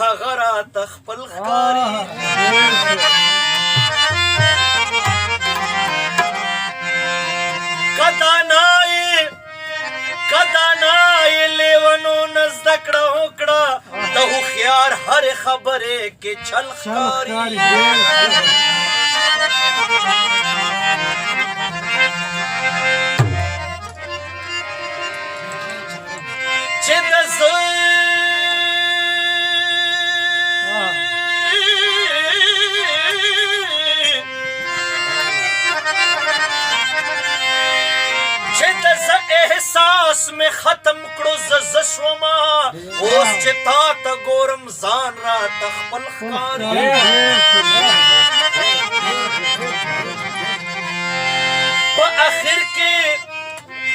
هغه راته خپل ښکاري کدانای لیونو نه زده کړه وکړه د هوښیار هرې خبرې کې چل ښکاري چې د احساس میں ختم کړو زه شوما اوس چې تا ته ګورم ځان راته خپل ښکاري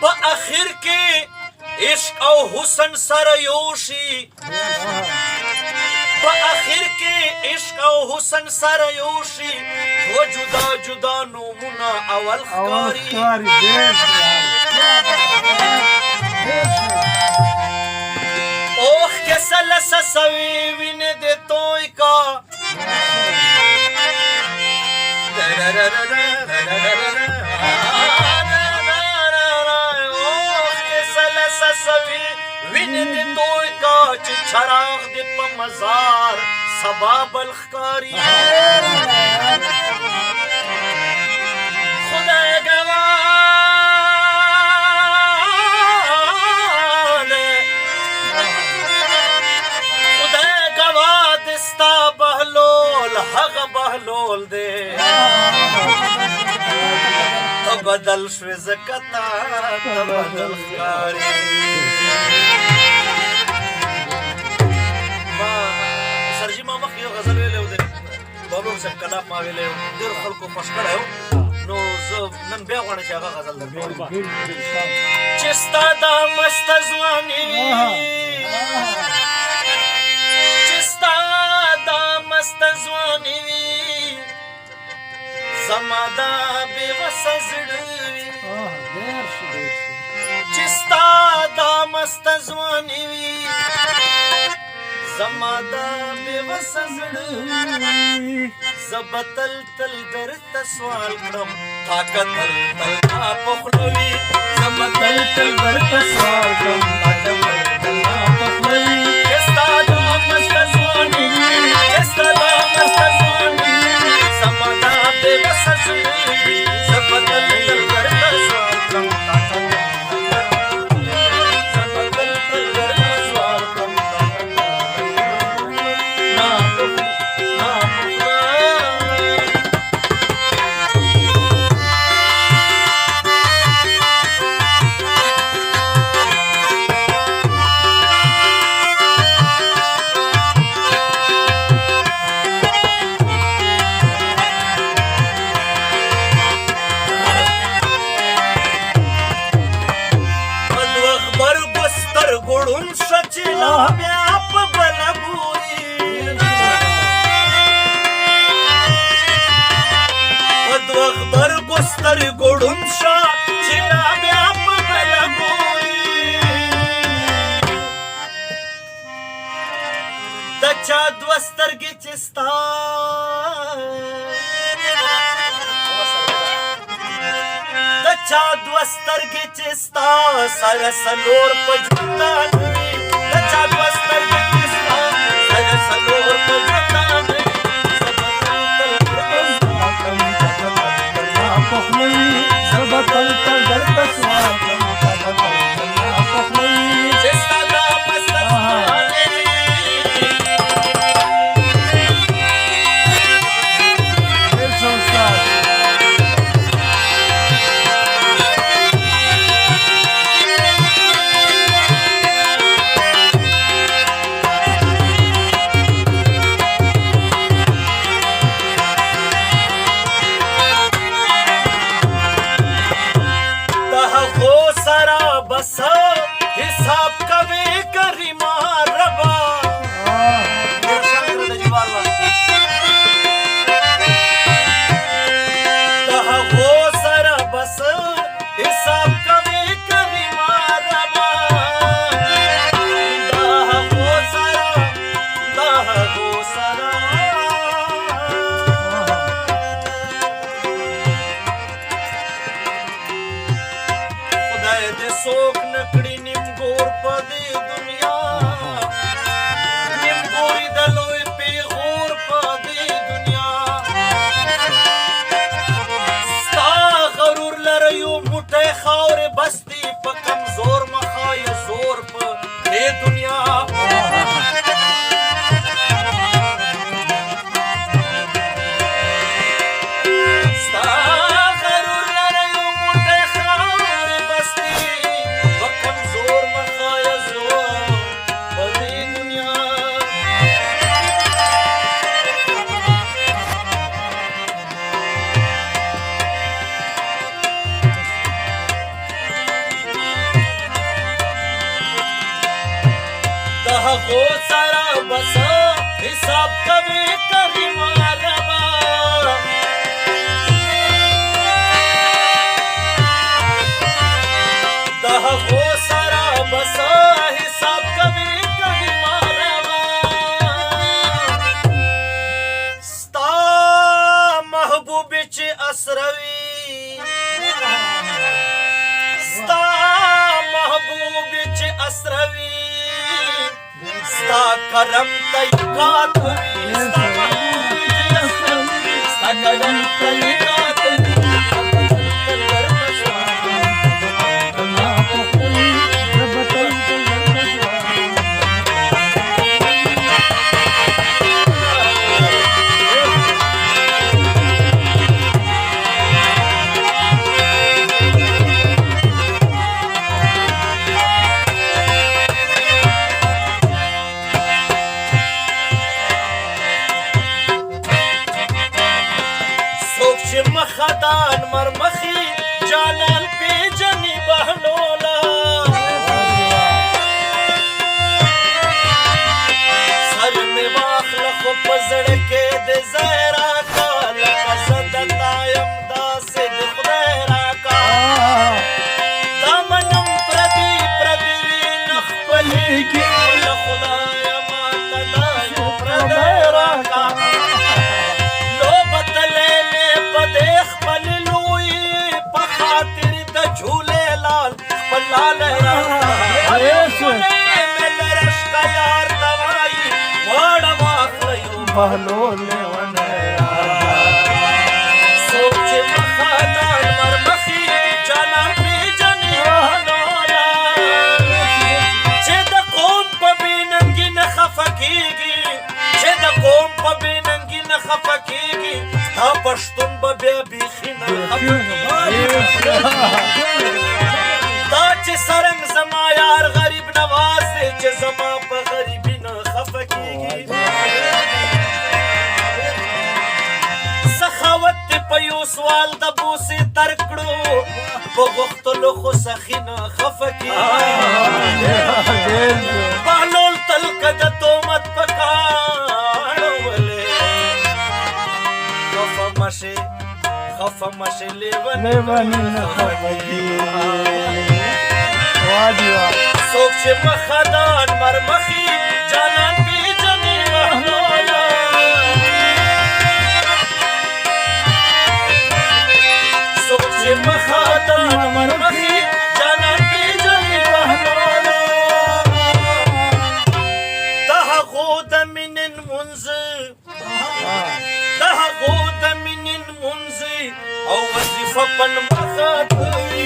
په اخر کې عشق او حسن سره یوشي په اخر کې عشق او حسن سره یوشي و جدا جدا نومونه اول ښکاري اوخ که سلسه سوی وینه د توی کا اوخ که سلسه سوی وینه د توی کا چې چراغ د په مزار سبا بل ښکاري خدای گواه ستا بهلول هغه بهلول دی ته بدل شوې ځکه تا ته بدل ښکاري سرجي ما مخکې یو غزل ویلی و دی بهلول صاحب کلام ما ویلی و ډېرو خلکو خوښ کړی و نو زه نن بیا غواړم چې هغه غزل درته چې ستا دا مسته ځواني ځواني وي زما دا بېوسه زړه وي چې ستا دا مسته ځواني وي زما دا بېوسه زړه وي زه به تل تل درته سوال کړم تا که تل تل ما په خوله وي زه به تل تل درته سوال کړم تا که تل تل ما په خوله وي چې ستا دا مسته ځواني وي چې ستا دا مسته ځواني وي زما دا بېوسه زړه وي زه به تل تل درته سوال کړم تا که سره سلور په ژوندان وي د چا دوه سترګې چې ستا سره سلور په ژوندان وي زه به تل تل درته سوال کړم تا که تل تل ما په خوله وي چې ستا دا مسته ځواني هغو سره بس حساب کوي کریمه ربا د هغو سره بس حساب کوي کریمه ربا ستا محبوب چې اسروي ستا محبوب چې اسروي ستا کرم تیقات وی ستا محبوب چې اسروي ستا کرم تیقات وی مخدان مرمخی جانان پیجنی بهلولا سر می واخل خو پزړکې د زهرا کا لکه زدتا یم داسې د خدای راکا دامنم پردي نخپلېږي له خدایه ماته دا یو پردی راکا بهلول لیونه سوچ مخدان مرمخی جانان پیجنی بهلولا چې د قوم په بېننګي نه خفه کېږي چې د قوم په بېننګي نه خفه کېږي دا پښتون به بیا بیخي نه خفه کېږي دا چې سرنګ زما یار غریب نواز دی چې زما په غریبي نه خفه کېږي په یو سوال د بوسې تر کړو په غوښتلو خو سخي نه خفه کېږي بهلول تل که د تهمت په کاڼو ولې خفه مشې لیوني نه خفه کېږي څوک چې مخدان مرمخي جانان پیجني بهلولا مخدان مرمخی جانان پیجنی بهلولا د هغو د مینې لمونځ او وظیفه په مخه کوي